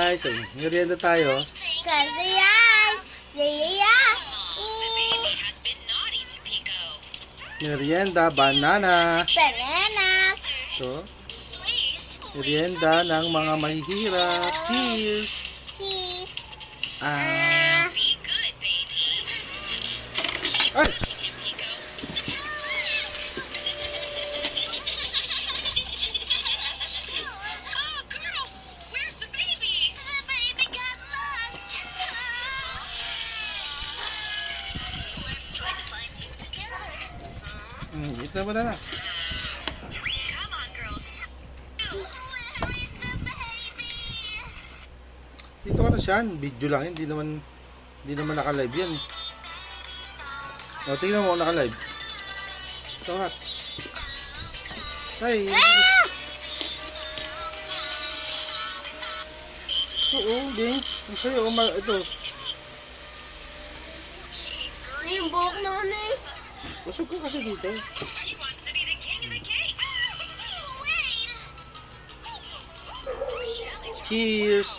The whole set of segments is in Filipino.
guys. Merienda tayo. Kasi yan. Yeah. Merienda, banana. Banana. Ito. Merienda ng mga mahihirap. Cheers. Cheese. Ah. Ay! Ito na banana. Dito ka na siyan. Video lang. Hindi naman naka-live yan. O, tingnan mo kung naka-live. So hot. Ay. Oo, ding. Ang sayo. Ito. Yung buhok naman eh. Busog ka kasi dito. Cheers.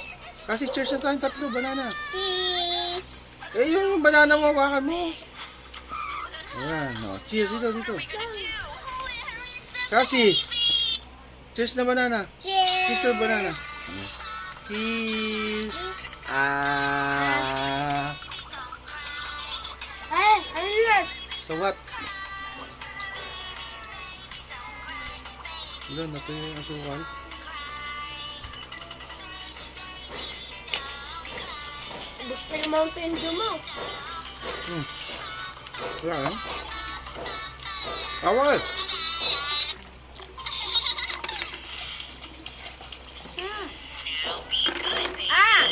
Kasi cheers na tayong tatlo. Banana. Cheese. Eh, yung banana mo, hawakan mo. Ayan, no. Cheers dito. Kasi, cheers na banana. Cheers. Dito, banana. Cheers. Ah. Ay, ano yun? So what? Ilan na ito yung asukal? Gusto yung Mountain Dew mo. Wala lang. Awal! Ah!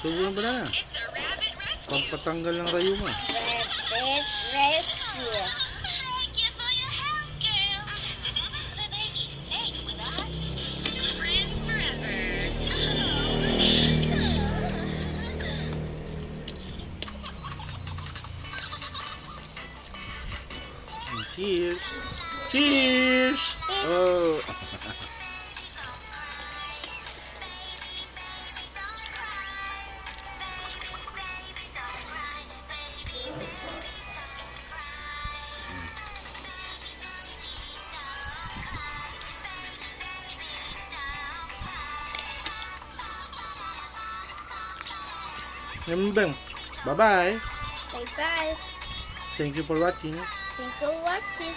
Subo ng banana. Pampatanggal ng rayuma. Rabbit rescue. Cheers! Cheers! Oh! Bye-bye. Bye-bye. Thank you for watching. Thanks for watching.